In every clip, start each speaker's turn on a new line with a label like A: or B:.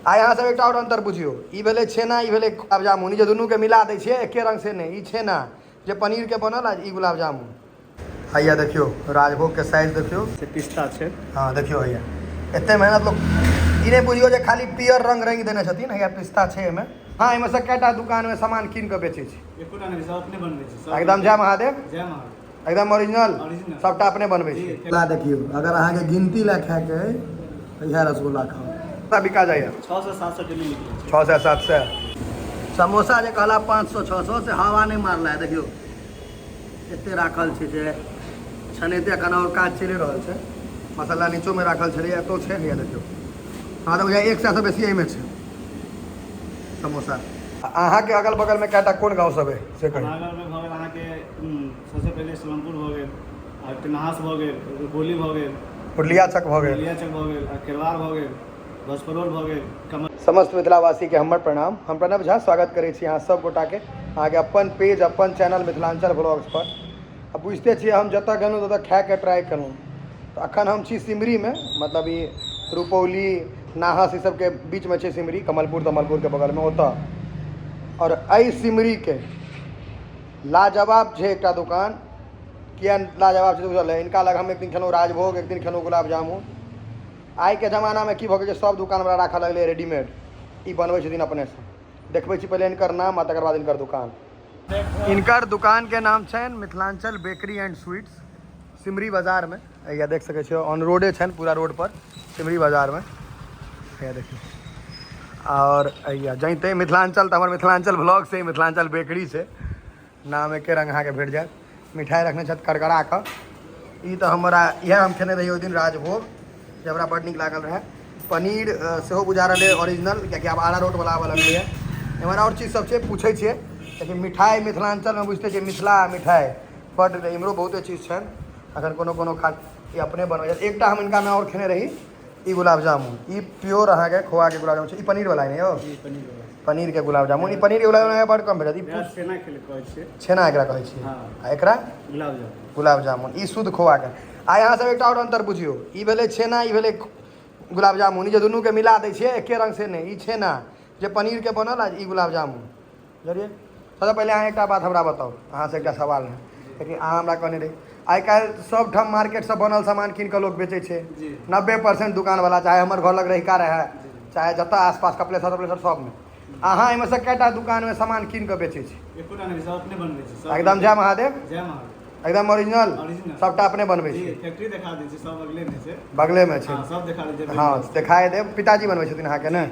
A: आ यहाँ सब एक और अंतर बुझियो, ई भेले छेना, ई भेले गुलाब जामुन, जे दुनू के मिला दै छियै एके रंग से नहीं। ई छेना जे पनीर के बनल आ ई गुलाब जामुन। हैया देखियो राजभोग के साइज देखियो,
B: पिस्ता छे।
A: हाँ देखियो हैया एते मेहनत लोग ई नहीं बुझियो जे खाली पियर रंग रंग देने छथिन। हैया पिस्ता छे एमे। हाँ एमे से कएटा दुकान में सामान कीन के बेचे छी।
B: एकोटा नहीं, सब अपने बनबै छी सब।
A: एकदम जय महादेव,
B: जय महादेव,
A: एकदम ओरिजिनल
B: ओरिजिनल
A: सबटा अपने बनबै छी। ला देखियो अगर अहाँ के गिनती ला खाए के है तो यह रसगुल्ला खाओ। बिका जाइए
B: 600-700 डेली निकले
A: 600-700। समोसा जे कहला 500-600 से हवा नहीं मारला है। देखियो एते राखल छै जे छनेते एखन और काज चलि रहल छै। मसाला नीचो में राखल छलै, एतो छै। हैया देखियो हाँ तो भैया 100 से बेसी एहिमे छै समोसा। अहाँ के अगल बगल में कएटा कोन गाँव सब है से कही।
B: अगल में भऽ गेल अहाँ के सबसे पहले सोनपुर भऽ गेल, आ टेनहास भऽ गेल, गोली भऽ गेल,
A: पुरलिया चक भऽ गेल,
B: पुरलिया चक भऽ गेल, आ केरवार भऽ गेल, बसपरोल भऽ गेल, कमल।
A: समस्त मिथिलावासी के हमर प्रणाम। हम प्रणव झा स्वागत करै छी अहाँ सब गोटा के अहाँके अपन पेज अपन चैनल मिथिलांचल ब्लॉग्स पर। अब बुझते छियै हम जतऽ गेलहुँ ततऽ खाए के ट्राई केलहुँ। तो अखन हम छी सिमरी में, मतलब ई रुपौली नाहस ई सब के बीच में छै सिमरी, कमलपुर तमलपुर के बगल में ओतऽ। और एहि सिमरी के लाजवाब छै एकटा दुकान। किया लाजवाब छै बुझल है, इनका लग हम एक दिन खेलहुँ राजभोग, एक दिन खेलहुँ गुलाब जामुन। आई के जमाना में की भऽ गेल छै सब दुकान वाला राखऽ लगलै रेडीमेड, ई बनबै छथिन अपने से। देखबै छी पहले इनकर नाम आ तकर बाद इनकर दुकान। इनकर दुकान के नाम छनि Mithilanchal bakery and sweets, Simri बाजार में। या देख सकै छियै ऑन रोडे छनि, पूरा रोड पर सिमरी बाजार में। या देखियो और या जैते मिथिलांचल तो हमारे मिथिलांचल ब्लॉग से मिथिलांचल बेकरी से नाम एके रंग अहाँके भेट जायत। मिठाई रखने छथि करकरा कऽ। ई तो हमारा इएह हम खेने रही ओहि दिन राजभोग, जे हमरा बड़ नीक लागल रहे। पनीर सेहो बुझारल है ओरिजिनल, कियाकि आब अरारोट वाला आबऽ लगलै है। एमहर और चीज सब छै पूछै छियै, लेकिन मिठाई मिथिलांचल में बुझते छियै मिथिला मिठाई बड इम्हरो बहुते चीज छनि। अखन कोनो कोनो खा ई अपने बनबै। एकटा हम इनका में और खेने रही ई गुलाब जामुन, ई प्योर अहाँके खोआ के गुलाब जामुन छै। ई पनीर वाला है यौ, पनीर के गुलाब जामुन। ई पनीर के गुलाब जामुन बड़ कम भेटत। ई
B: छेना खेले कहै छै,
A: छेना एकरा कहै छी।
B: हाँ।
A: आ एकरा
B: गुलाब जामुन,
A: गुलाब जामुन। ई शुद्ध खोआ के। आ यहाँ सब एकटा और अंतर बुझियो, ई भेले छेना, ई भेले गुलाब जामुन। ई जे दुनू के मिला दै छियै एके रंग से नहीं। ई छेना जे पनीर के बनल आ ई गुलाब जामुन। बुझलियै। सबसे पहले अहाँ एकटा बात हमरा बताउ, अहाँ से एकटा सवाल है, लेकिन अहाँ हमरा कहने रही आई काल्हि सब ठाम मार्केट से बनल सामान कीन कऽ लोक बेचै छै। 90% दुकान वाला, चाहे हमर घर लग रहिका रहे, चाहे जतऽ आसपास कपलेसर तपलेसर सब में। अहाँ एहिमे से कएटा दुकान में सामान कीन कऽ बेचै छी।
B: एकोटा नहीं, सब अपने बनबै छी सब।
A: एकदम जय महादेव,
B: जय महादेव,
A: एकदम ओरिजिनल
B: ओरिजिनल
A: सबटा अपने बनबै छी।
B: फैक्ट्री दिखा दै छी सब बगले में छै,
A: बगले में छै।
B: हाँ सब दिखा दै छै।
A: हाँ देखाए देब, पिताजी बनबै छथिन अहाँके ने।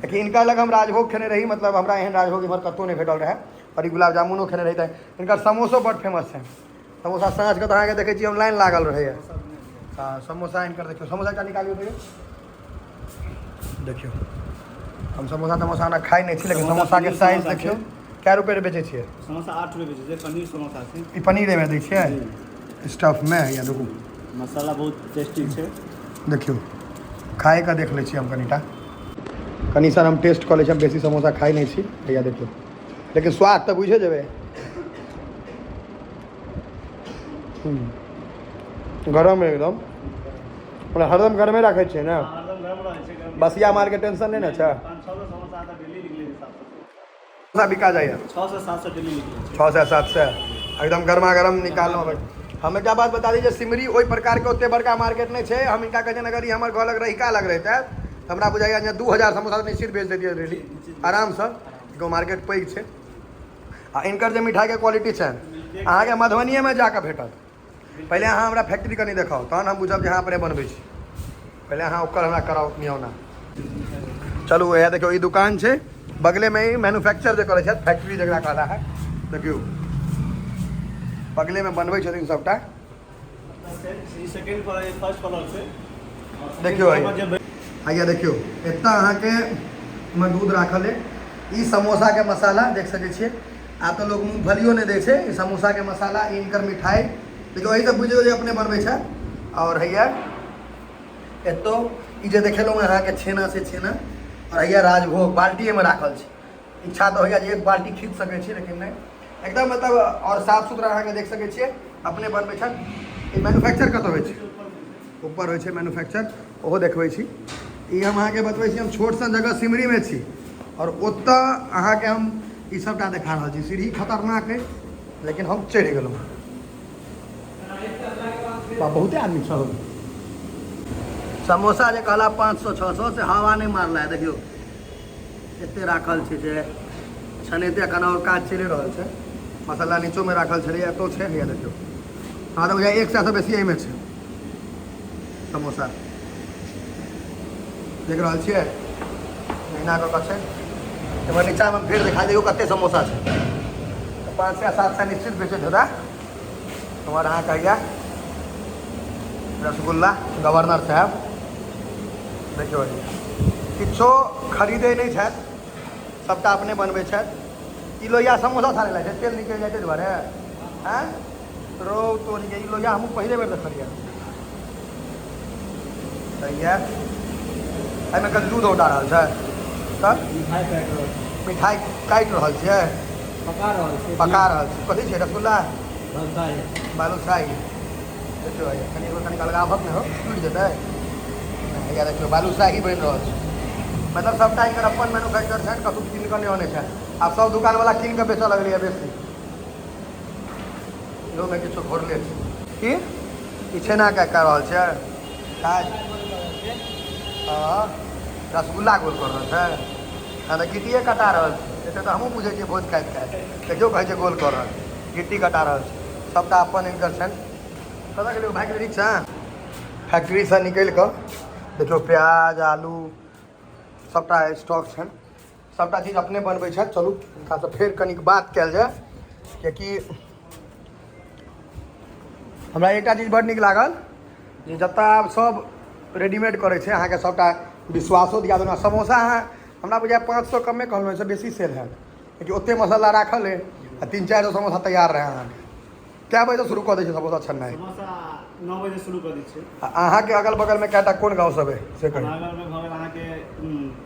A: लेकिन इनका लग हम राजभोग खेने रही, मतलब हमरा एहन राजभोग इम्हर कतौ नहीं भेटल रहे। और ई गुलाब जामुनो खेने रही। इनकर समोसो बड़ फेमस है। समोसा साँझ के तो अहाँके देखै छी हम लाइन लागल रहैए। हाँ समोसा इनकर देखियो, समोसा का निकालियो देखियो। देखियो हम समोसा तमोसा ना खाई नहीं छी, लेकिन समोसा के साइज देखियो। क्या रुपये बेचे छियै
B: समोसा? 8 रुपये बेचे छै। पनीर समोसा छै।
A: ई पनीर में दै छियै स्टफ में। या देखू
B: मसाला बहुत टेस्टी छै।
A: देखियो खाए का देख लै छी हम कनिटा, कनि सर हम टेस्ट कऽ लै छी। हम बेसी समोसा खाई नहीं छी। या देखियो, लेकिन स्वाद तो बुझे जेबै। गरम है एकदम, मतलब हरदम गरमे रखे छियै ने।
B: हरदम गरम रहै छै, गरम।
A: बसिया माल के टेंशन नहीं ना छै।
B: 500 समोसा आता डेली निकले छै।
A: समोसा बिका जाइए
B: 600-700 डेली निकले छै।
A: 600-700 एकदम गर्मा गर्म निकालना। हम एक बात बता दीजिए, सिमरी ओहि प्रकार के ओते बड़का मार्केट नहीं है। हम इनका कहते अगर हमारे घर लग रहिका लग रहे थे हमरा बुझाइए 2000 समोसा निश्चित बेच देती डेली आराम से। मार्केट पैघ छै। आ इनकर जो मिठाई के क्वालिटी है अहाँ के मधुबनीये में जाके भेटत। पहले अहाँ हमरा फैक्ट्री कनी देखाओ, तहन हम बुझब जे अहाँ अपने बनबै छी। पहले अहाँ ओकर हमरा कराओ नियौना। चलू यह देखियो ई दुकान छै, बगले में ही मैन्युफैक्चर जो करे छथि, फैक्ट्री जकरा कहला है। देखियो बगले में बनबै छथिन सबटा।
B: ई सेकंड फ्लोर, फर्स्ट फ्लोर छै।
A: देखियो आइए देखियो एतना अहाँ के में दूध राखल है। ई समोसा के मसाला देख सकै छियै। आ तो लोग मूँगफलियो नहीं दै छै। ई समोसा के मसाला, इनकर मिठाई देखियो, वही सब बुझियो जे अपने बनबै छै। और हैया एतो ई जे देखेलहुँ अहाँ के छेना से छेना, और हैया राजभोग बाल्टिए में राखल छै। इच्छा तो होइए जे एक बाल्टी खींच सकै छी, लेकिन नहीं एकदम मतलब और साफ सुथरा अहाँ के देख सकै छियै अपने बनबै छथि। ई मैन्युफैक्चर कतऽ होइ छै? ऊपर होइ छै मैन्युफैक्चर, ओहो देखबै छी। ई हम अहाँके बतबै छी हम छोट सन जगह सिमरीमे छी और ओतऽ अहाँके हम ई सबटा देखा रहल छी। सीढ़ी खतरनाक अइ लेकिन हम चढ़ि गेलहुँ। बहुते आदमी छ समोसा जे कहला 500-600 से हवा नहीं मारला है। देखियो एते राखल छै जे छनेते एखन और काज चलि रहल छै। मसाला नीचो में राखल छलै एतो छै हैया देखियो। हाँ तो बुझाइ 100 से बेसी एहिमे छै समोसा देख रहल छियै महीना कऽ छै। एहिमे नीचाँमे फेर देखा दियौ कते समोसा छै। 500 या 700 निश्चित बेचैत हेता। हमर अहाँ कहिया रसगुल्ला गवर्नर साहब देखियौ किछो खरीदै नहीं छथि सबटा अपने बनबै छथि। ई लोहिया समोसा छानै ला छै तेल निकलि जाइ ताहि दुआरे आँय रौ तोरी ई लोहिया हमहूँ पहिले बेर देखलियै। सही एहिमे कल दूध औटा रहल छै तब मिठाइ काटि रहल छियै पका रहल छी। कथी छै रसगुल्ला बालूशाही देखियौ कनि अलगावत नहि हो टूटि जेतै। हैया देखियौ बालूशाही बनि रहल छै। मतलब सबटा एकर अपन मैन्युफैक्चर छै कतहु कीन कऽ नहि आनै छै। आब सब दुकानवला कीन कऽ बेचऽ लगलै है बेसी। इहोमे किछो घोरले छै की छेना कऽ रहल छै काज। हाँ रसगुल्ला गोल कर रहल छै हाँ तऽ गिट्टिए कटा रहल छै। एते तऽ हमहूँ बुझै छियै भोज खाइत देखियौ कहै छै गोल कर रहल गिट्टी कटा रहल छै। सबटा अपन इनकर छनि। कतऽ गेलियौ भागि गेली रिक्शा फैक्ट्रीसँ निकलि कऽ देखियौ प्याज आलू सबटा स्टॉक छनि। सबटा चीज अपने बनबै छथि। चलू हुनकासँ फेर कनिक बात कयल जाय किएकि हमरा एकटा चीज बड्ड नीक लागल जे जतऽ आब सब रेडीमेड करै छै अहाँके सबटा विश्वासो दिया देना। समोसा अहाँ हमरा बुझाय 500 कमे कहलहुँ एहिसँ बेसी सेल हैत किएकि ओतेक मसाला राखल अइ आ 3-4 समोसा तैयार रहै। अहाँके कए बजे शुरू कऽ दै छै समोसा छननाइ?
B: समोसा 9 बजे शुरू कऽ दै छै।
A: अहाँके अगल बगलमे कएटा कोन गाँव सब अइ से कहियौ।
B: अगलमे भऽ गेल अहाँके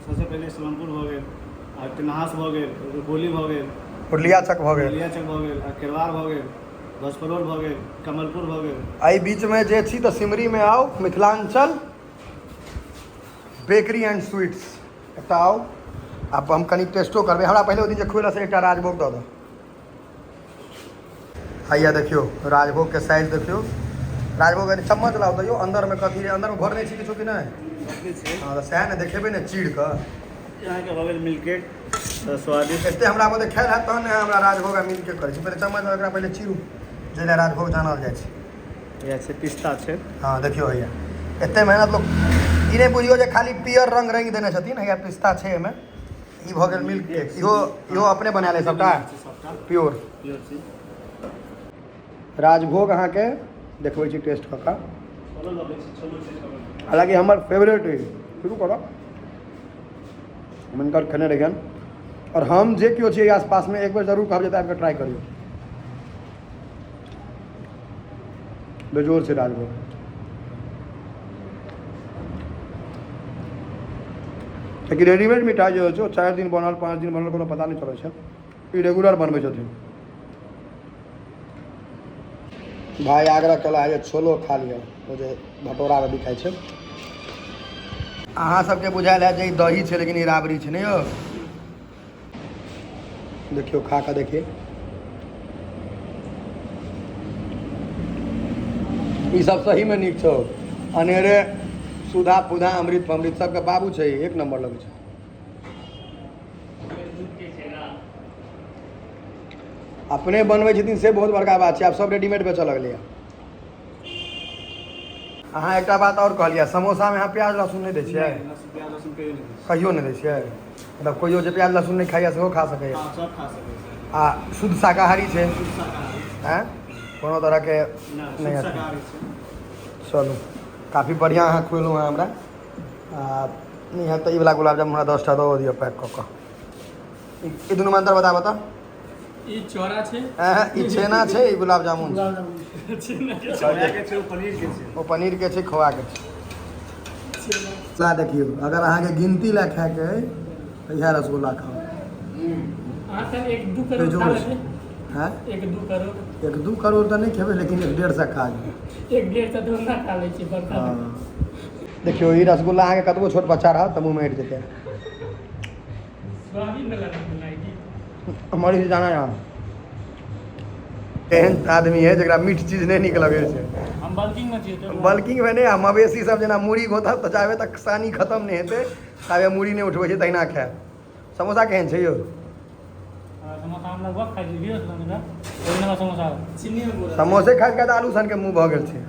B: सबसँ पहिले सलेमपुर भऽ गेल आ टेनहास भऽ गेल गोली भऽ गेल
A: पुरलिया चक भऽ गेल
B: चक भऽ गेल आ केरवार भऽ गेल बसपरोल भऽ गेल कमलपुर भऽ गेल।
A: एहि बीचमे जे छी तऽ सिमरीमे आउ मिथिलाञ्चल बेकरी एंड स्वीट्स एतऽ आउ। आब हम कनि टेस्टो करबै। हमरा पहिले ओहि दिन जे खुएलक से एकटा राजभोग दऽ दो। हैया देखियौ राजभोगके साइज देखियौ। राजभोग कनि चम्मच लाउ दियौ अन्दरमे कथी अन्दरमे भर नहि छै किछो कि नहि? हाँ तऽ सएह ने देखेबै ने चीड़ कऽ।
B: अहाँके भऽ गेल मिल्केट स्वादिष्ट
A: एतेक हमरा मধ্যে खायल हैत तहन ने हमरा राजभोग आ मिल्केट करै छी। पहिले चम्मच एकरा पहिले चीरू जाहि राजभोग जानल जाइ छै।
B: इएह छै पिस्ता छै।
A: हाँ देखियौ हैया एतेक मेहनत लोक ई नहि बुझियौ जे खाली पियर रंग रंगि देने छथिन। हैया पिस्ता छै एहिमे। ई भऽ गेल मिल्क केक इहो अपने बनायल अइ सबटा प्योर राजभोग अहाँके देखबै छी टेस्ट कऽ कऽ। हालाँकि हमर फेवरेट अइ शुरू करब हम हिनकर खेने रहियन और हम जे केओ छै आसपासमे एक बेर जरूर कहब जे आबि कऽ ट्राई करियौ। बेजोड़ छै राजभोग। लेकिन रेडीमेड मिठाइ जे होइ छै 4 दिन बनल 5 दिन बनल कोनो पता नहि चलै छै। ई रेगुलर बनबै छथिन। भाई आग्रह केला है जे छोलो खा लिअ ओ जे भटोरामे बिकाइ छै। अहाँ सबके बुझायल है जे ई दही छै लेकिन ई राबड़ी छै ने यौ। देखियौ खा कऽ देखिए ई सब सहीमे नीक छौ। अनेरे सुधा पुधा अमृत फमृत सबके बाबू छै एक नंबर लगै छै। अपने बनबै छथिन से बहुत बड़का बात छै। आब सब रेडीमेड बेचऽ लगलै। अहाँ एकटा बात और कहलियै समोसामे अहाँ प्याज लहसुन नहि दै छियै? कहियो नहि दै छियै? मतलब कोइयो जे प्याज लहसुन नहीं खाइए सेहो खा सकैए?
B: सब खा सकै छै।
A: आ शुद्ध शाकाहारी छै हैं कोनो तरहके नहीं है? चलू काफ़ी बढ़िया अहाँ खुएलहुँ हैं हमरा। आ नहीं है तो ई वाला गुलाब जामुन हमरा 10टा दऽ दिअ पैक कऽ कऽ। ई दुनूमे अंतर बता बता।
C: ई चौड़ा छै
A: ई छेना छै ई गुलाब जामुन ओ पनीर के छै खोआ के छै। ला देखियौ अगर अहाँके गिनती ला खाएके है तो इएह रसगुल्ला खाओ।
C: एक दू करोड़
A: हैं
C: 1-2 करोड़
A: 1-2 करोड़ तो नहीं खेबै लेकिन 1-1.5 खा लेबै।
C: 1-1.5 तो ना खा लै छी बड़का।
A: देखियो ई रसगुल्ला अहाँके कतबो छोट बच्चा रहत तऽ मुँहमे हटि जेतै
C: स्वादिष्ट रसगुल्ला है कि?
A: हमारी से जाना यहाँ एहन आदमी है जरा मीठ चीज नहीं नीक लगे छै
B: हम बल्किंग में छियै तो
A: बल्किंग में नहीं मवेशी सब जेना मूड़ी गोतत तऽ जाबे तक सानी खत्म नहीं हेतै ताबे मूड़ी नहीं उठबै छै तहिना खायब समोसा केहन छै यौ
B: समोसा हम लगभग खाइ छी 20 समोसा समोसा
C: चीनी में बोला
A: समोसे खाइत खाइत आलू सन के मुँह भऽ गेल छै